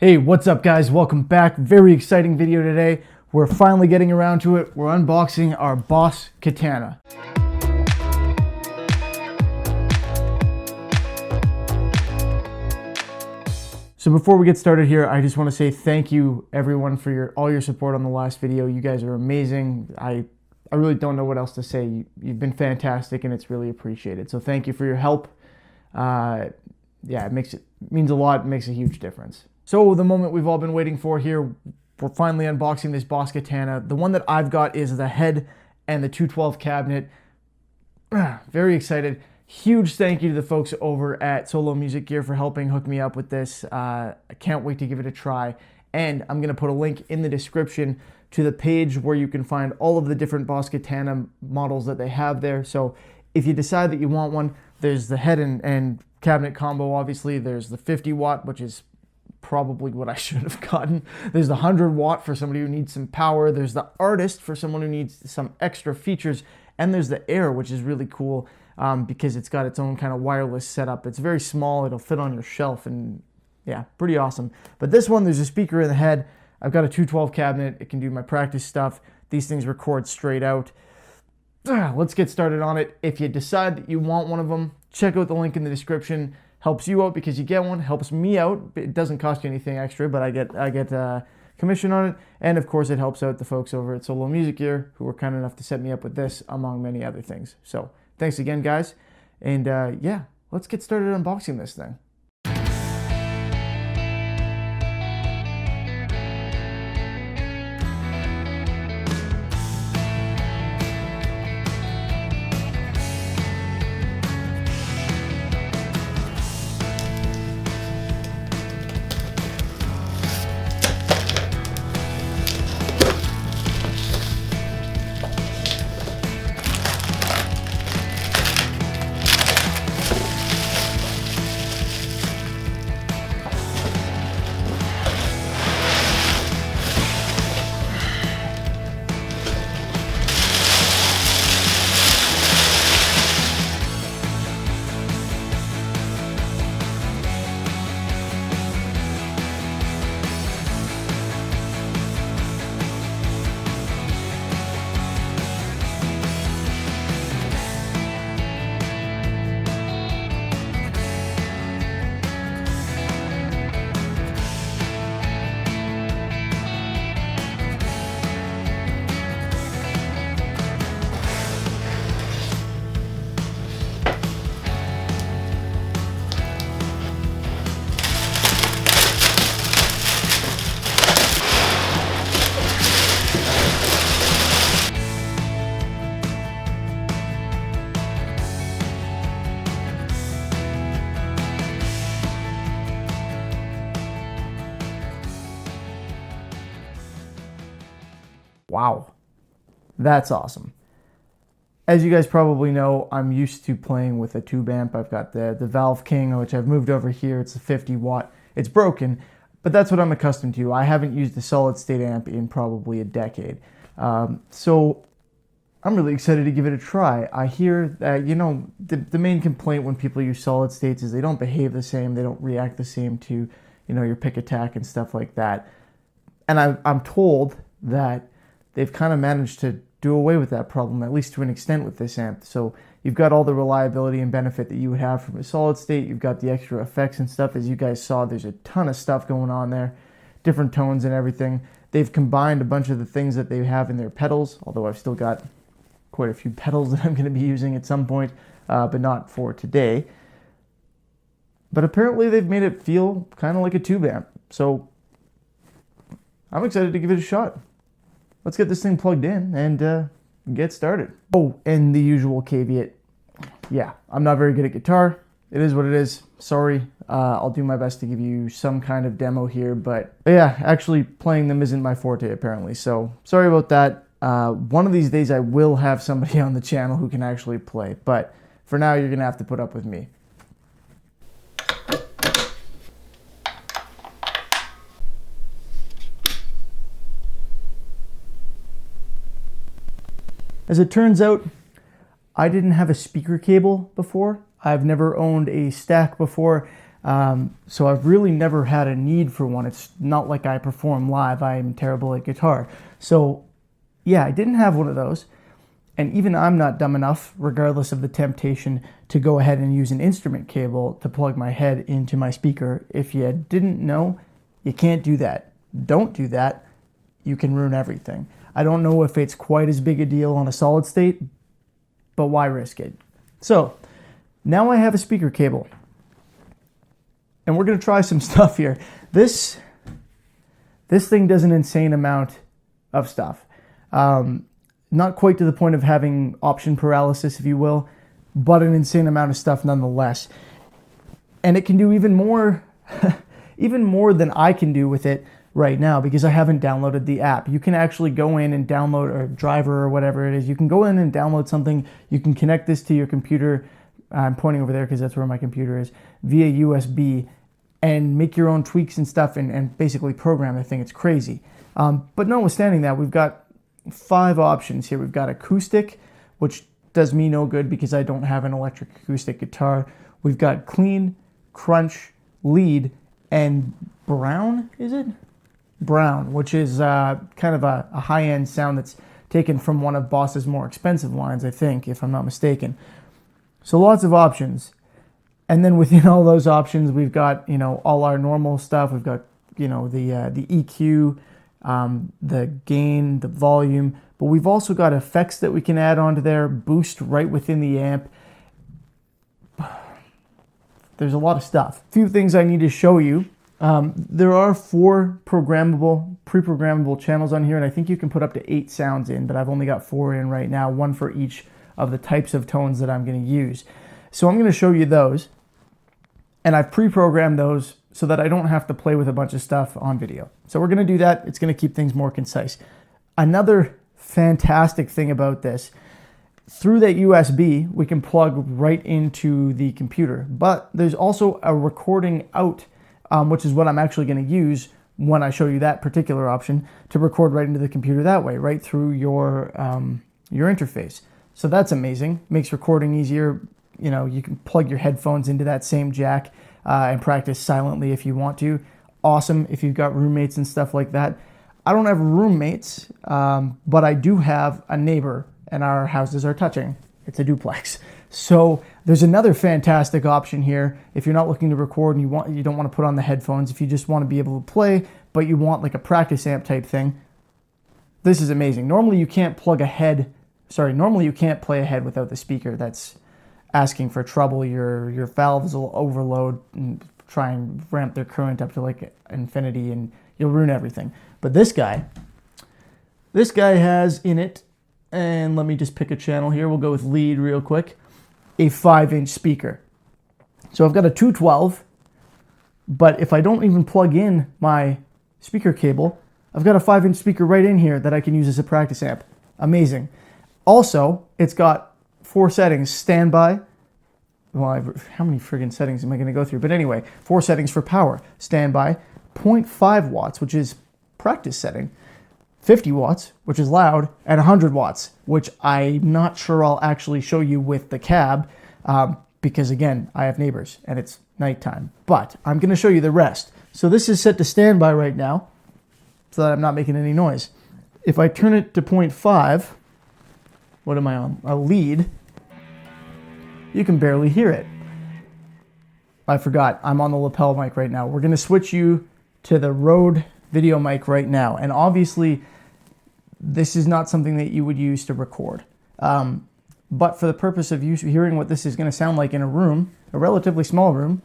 Hey, what's up guys? Welcome back. Very exciting video today. We're finally getting around to it. We're unboxing our Boss Katana. So before we get started here, I just want to say thank you everyone for all your support on the last video. You guys are amazing. I really don't know what else to say. You've been fantastic and it's really appreciated. So thank you for your help. Yeah, it means a lot. It makes a huge difference. So the moment we've all been waiting for here, we're finally unboxing this Boss Katana. The one that I've got is the head and the 212 cabinet. Very excited. Huge thank you to the folks over at Solo Music Gear for helping hook me up with this. I can't wait to give it a try. And I'm going to put a link in the description to the page where you can find all of the different Boss Katana models that they have there. So if you decide that you want one, there's the head and cabinet combo, obviously. There's the 50 watt, which is probably what I should have gotten. There's the 100 watt for somebody who needs some power. There's the Artist for someone who needs some extra features. And there's the Air, which is really cool because it's got its own kind of wireless setup. It's very small. It'll fit on your shelf and yeah, pretty awesome. But this one, there's a speaker in the head. I've got a 212 cabinet. It can do my practice stuff. These things record straight out. Let's get started on it. If you decide that you want one of them, check out the link in the description. Helps you out because you get one, helps me out. It doesn't cost you anything extra, but I get commission on it. And of course it helps out the folks over at Solo Music Gear who were kind enough to set me up with this among many other things. So thanks again guys. And yeah, let's get started unboxing this thing. Wow, that's awesome. As you guys probably know, I'm used to playing with a tube amp. I've got the Valve King, which I've moved over here. It's a 50 watt. It's broken, but that's what I'm accustomed to. I haven't used a solid state amp in probably a decade. So I'm really excited to give it a try. I hear that, you know, the main complaint when people use solid states is they don't behave the same. They don't react the same to, you know, your pick attack and stuff like that. And I'm told that they've kind of managed to do away with that problem, at least to an extent with this amp. So you've got all the reliability and benefit that you would have from a solid state. You've got the extra effects and stuff. As you guys saw, there's a ton of stuff going on there, different tones and everything. They've combined a bunch of the things that they have in their pedals, although I've still got quite a few pedals that I'm going to be using at some point, but not for today. But apparently they've made it feel kind of like a tube amp. So I'm excited to give it a shot. Let's get this thing plugged in and get started. Oh, and the usual caveat. Yeah, I'm not very good at guitar. It is what it is. Sorry. I'll do my best to give you some kind of demo here, but yeah, actually playing them isn't my forte apparently. So sorry about that. One of these days I will have somebody on the channel who can actually play, but for now you're gonna have to put up with me. As it turns out, I didn't have a speaker cable before. I've never owned a stack before. So I've really never had a need for one. It's not like I perform live. I am terrible at guitar. So yeah, I didn't have one of those. And even I'm not dumb enough, regardless of the temptation, to go ahead and use an instrument cable to plug my head into my speaker. If you didn't know, you can't do that. Don't do that. You can ruin everything. I don't know if it's quite as big a deal on a solid state, but why risk it? So now I have a speaker cable. And we're going to try some stuff here. This thing does an insane amount of stuff. Not quite to the point of having option paralysis, if you will, but an insane amount of stuff nonetheless. And it can do even more, even more than I can do with it right now because I haven't downloaded the app. You can actually go in and download a driver or whatever it is. You can go in and download something. You can connect this to your computer. I'm pointing over there because that's where my computer is, via USB, and make your own tweaks and stuff and basically program the thing. It's crazy. But notwithstanding that, we've got 5 options here. We've got acoustic, which does me no good because I don't have an electric acoustic guitar. We've got clean, crunch, lead, and brown, is it? Brown, which is kind of a high-end sound that's taken from one of Boss's more expensive lines, I think, if I'm not mistaken. So lots of options. And then within all those options, we've got, all our normal stuff. We've got, the EQ, the gain, the volume, but we've also got effects that we can add onto there, boost right within the amp. There's a lot of stuff. A few things I need to show you. There are 4 pre-programmable channels on here, and I think you can put up to 8 sounds in, but I've only got 4 in right now, 1 for each of the types of tones that I'm going to use. So I'm going to show you those, and I've pre-programmed those so that I don't have to play with a bunch of stuff on video. So we're going to do that. It's going to keep things more concise. Another fantastic thing about this, through that USB, we can plug right into the computer, but there's also a recording out, which is what I'm actually going to use when I show you that particular option, to record right into the computer that way, right through your interface. So that's amazing. Makes recording easier. You can plug your headphones into that same jack and practice silently if you want to. Awesome if you've got roommates and stuff like that. I don't have roommates, but I do have a neighbor, and our houses are touching. It's a duplex. So there's another fantastic option here. If you're not looking to record and you don't want to put on the headphones, if you just want to be able to play, but you want like a practice amp type thing, this is amazing. Normally you can't play a head without the speaker. That's asking for trouble. Your valves will overload and try and ramp their current up to like infinity, and you'll ruin everything. But this guy has in it, and let me just pick a channel here. We'll go with lead real quick, a 5-inch speaker. So I've got a 212, but if I don't even plug in my speaker cable, I've got a 5-inch speaker right in here that I can use as a practice amp. Amazing. Also, it's got 4 settings: standby. Well, how many friggin' settings am I going to go through? But anyway, 4 settings for power: standby, 0.5 watts, which is practice setting, 50 watts, which is loud, and 100 watts, which I'm not sure I'll actually show you with the cab, because again, I have neighbors and it's nighttime. But I'm going to show you the rest. So this is set to standby right now, so that I'm not making any noise. If I turn it to 0.5, what am I on? A lead. You can barely hear it. I forgot, I'm on the lapel mic right now. We're going to switch you to the Rode video mic right now. And obviously, this is not something that you would use to record. But for the purpose of you hearing what this is going to sound like in a room, a relatively small room,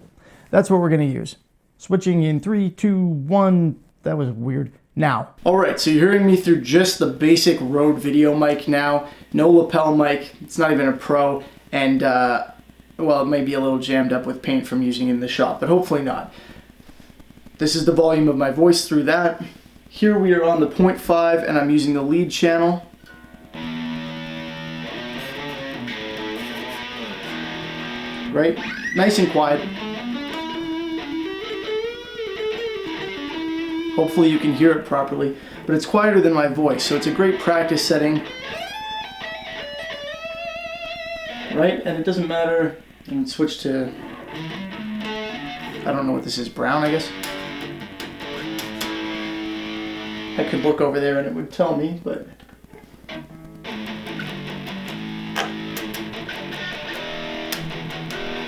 that's what we're going to use. Switching in 3, 2, 1. That was weird. Now. Alright, so you're hearing me through just the basic Rode video mic now. No lapel mic. It's not even a pro. And, well, it may be a little jammed up with paint from using it in the shop, but hopefully not. This is the volume of my voice through that. Here we are on the 0.5, and I'm using the lead channel. Right? Nice and quiet. Hopefully you can hear it properly, but it's quieter than my voice, so it's a great practice setting. Right? And it doesn't matter. I can switch to... I I don't know what this is, brown, I guess. I could look over there and it would tell me, but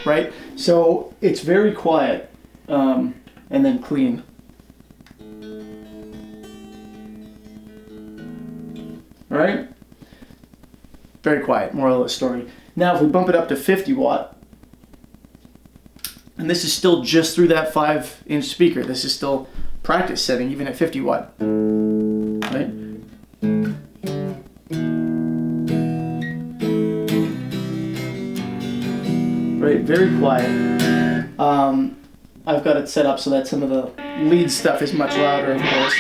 right? So it's very quiet, and then clean. Right? Very quiet, moral of the story. Now if we bump it up to 50 watt, and this is still just through that 5-inch speaker. This is still practice setting, even at 50 watt. Right? Right, very quiet. I've got it set up so that some of the lead stuff is much louder, of course.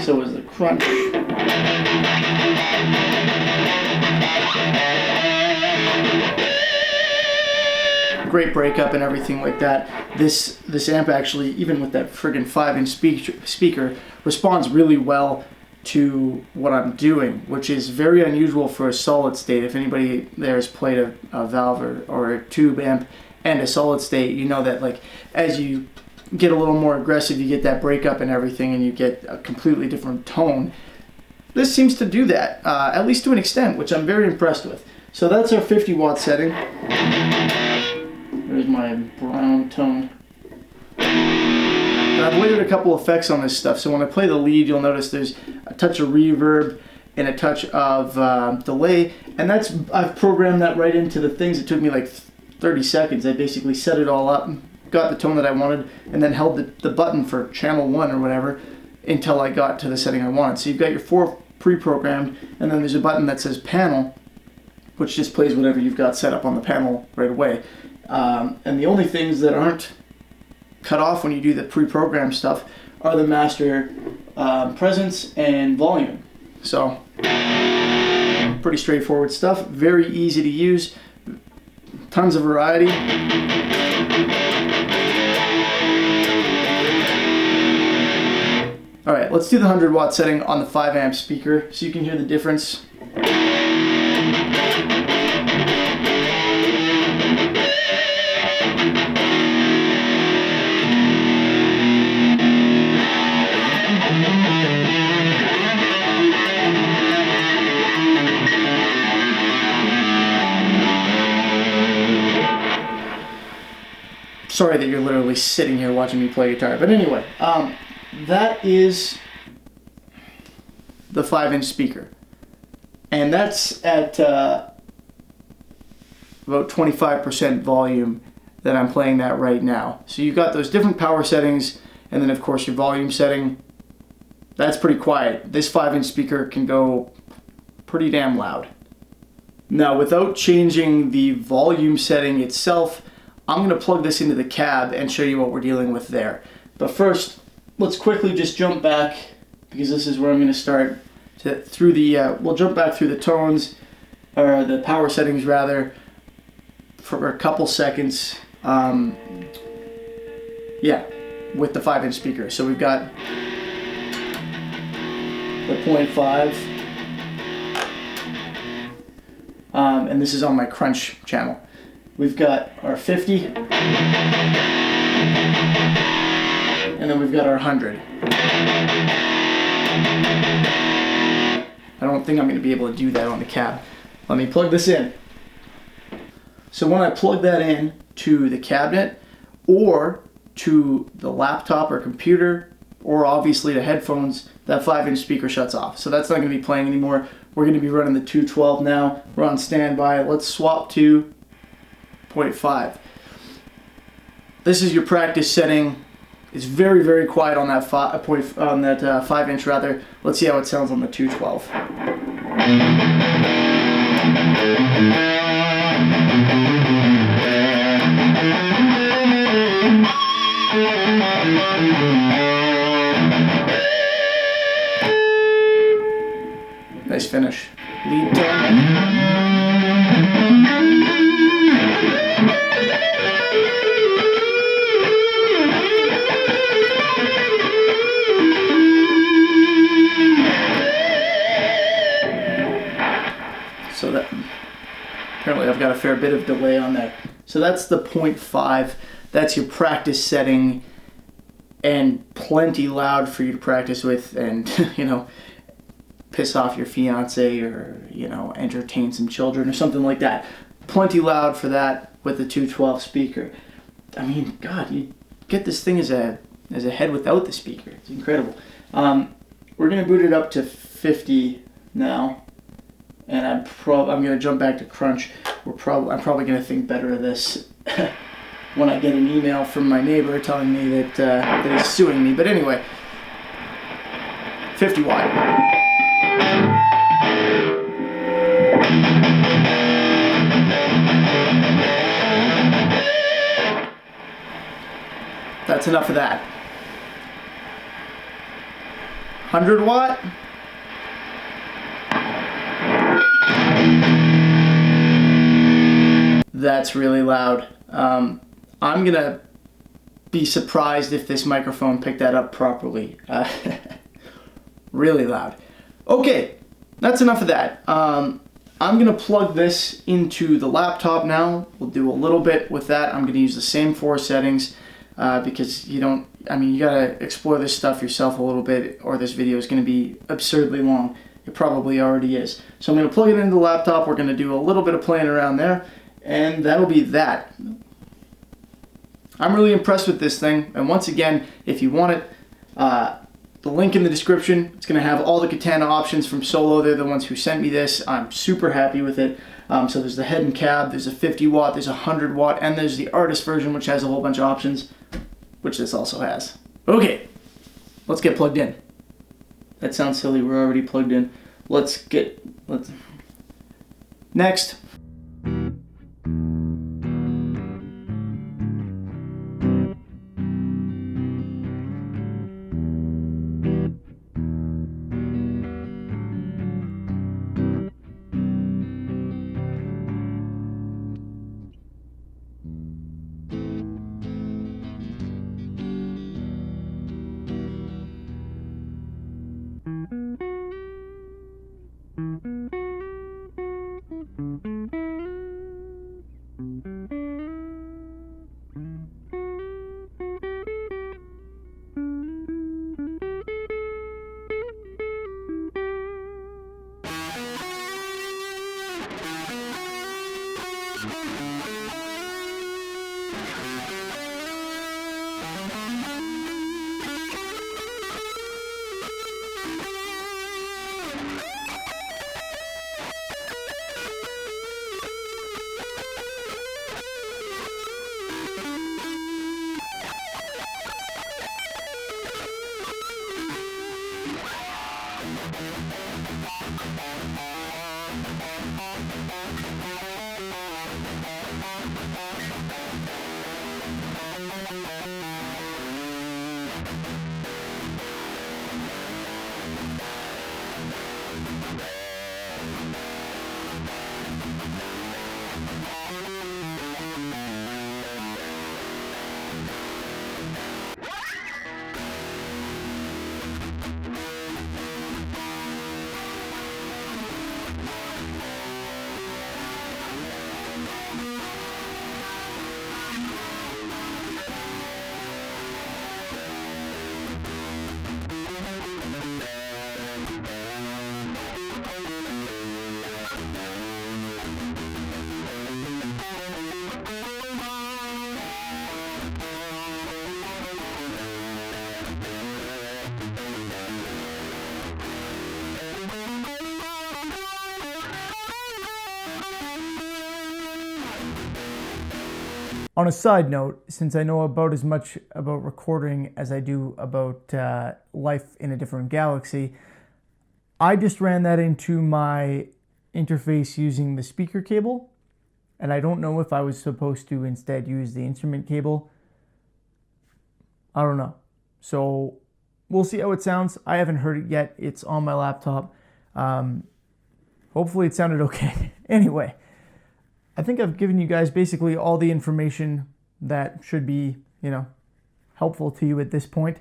So is the crunch. Great breakup and everything like that. This amp actually, even with that friggin' 5-inch speaker, responds really well to what I'm doing, which is very unusual for a solid state. If anybody there has played a valve or a tube amp and a solid state, you know that like as you get a little more aggressive, you get that breakup and everything, and you get a completely different tone. This seems to do that, at least to an extent, which I'm very impressed with. So that's our 50 watt setting. There's my brown tone. And I've layered a couple effects on this stuff, so when I play the lead, you'll notice there's a touch of reverb and a touch of delay, and I've programmed that right into the things. It took me like 30 seconds. I basically set it all up, got the tone that I wanted, and then held the button for channel 1 or whatever until I got to the setting I wanted. So you've got your 4 pre-programmed, and then there's a button that says panel, which just plays whatever you've got set up on the panel right away. And the only things that aren't cut off when you do the pre-programmed stuff are the master presence and volume. So pretty straightforward stuff, very easy to use, tons of variety. All right, let's do the 100 watt setting on the 5 amp speaker so you can hear the difference. Sorry that you're literally sitting here watching me play guitar, but anyway, that is the 5-inch speaker, and that's at about 25% volume that I'm playing that right now. So you've got those different power settings, and then of course your volume setting. That's pretty quiet. This 5-inch speaker can go pretty damn loud. Now, without changing the volume setting itself, I'm going to plug this into the cab and show you what we're dealing with there. But first, let's quickly just jump back, because this is where I'm going to start we'll jump back through the tones, or the power settings rather, for a couple seconds. Yeah, with the 5-inch speaker. So we've got the 0.5, and this is on my crunch channel. We've got our 50, and then we've got our 100. I don't think I'm going to be able to do that on the cab. Let me plug this in. So when I plug that in to the cabinet, or to the laptop or computer, or obviously to headphones, that 5-inch speaker shuts off. So that's not going to be playing anymore. We're going to be running the 212 now. We're on standby. Let's swap to 0.5. This is your practice setting. It's very, very quiet on that 5-inch rather. Let's see how it sounds on the 212. Nice finish. Lead tone. Apparently I've got a fair bit of delay on there. So that's the 0.5. That's your practice setting, and plenty loud for you to practice with and, you know, piss off your fiance or, you know, entertain some children or something like that. Plenty loud for that with the 212 speaker. I mean, God, you get this thing as a head without the speaker. It's incredible. We're gonna boot it up to 50 now, and I'm gonna jump back to crunch. I'm probably gonna think better of this when I get an email from my neighbor telling me that he's suing me. But anyway, 50 watt. That's enough of that. 100 watt. That's really loud. I'm gonna be surprised if this microphone picked that up properly. Really loud. Okay, that's enough of that. I'm gonna plug this into the laptop now. We'll do a little bit with that. I'm gonna use the same 4 settings because you gotta explore this stuff yourself a little bit, or this video is gonna be absurdly long. It probably already is. So I'm gonna plug it into the laptop. We're gonna do a little bit of playing around there, and that'll be that. I'm really impressed with this thing, and once again, if you want it, the link in the description, it's going to have all the Katana options from Solo. They're the ones who sent me this. I'm super happy with it. So there's the head and cab, there's a 50 watt, there's a 100 watt, and there's the artist version, which has a whole bunch of options, which this also has. Okay, let's get plugged in. That sounds silly, we're already plugged in. Next. On a side note, since I know about as much about recording as I do about life in a different galaxy, I just ran that into my interface using the speaker cable, and I don't know if I was supposed to instead use the instrument cable. I don't know. So we'll see how it sounds. I haven't heard it yet. It's on my laptop. Hopefully it sounded okay. Anyway, I think I've given you guys basically all the information that should be, helpful to you at this point.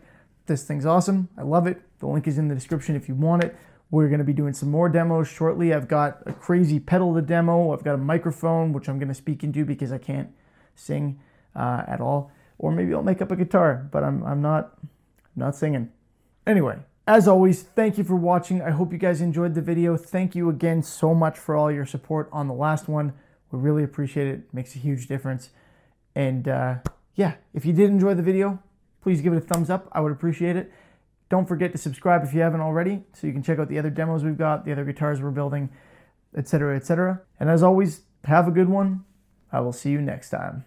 This thing's awesome. I love it. The link is in the description if you want it. We're going to be doing some more demos shortly. I've got a crazy pedal to demo. I've got a microphone, which I'm going to speak into because I can't sing at all. Or maybe I'll make up a guitar, but I'm not singing. Anyway, as always, thank you for watching. I hope you guys enjoyed the video. Thank you again so much for all your support on the last one. We really appreciate it. It makes a huge difference. And yeah, if you did enjoy the video, please give it a thumbs up. I would appreciate it. Don't forget to subscribe if you haven't already, so you can check out the other demos we've got, the other guitars we're building, etc., etc. And as always, have a good one. I will see you next time.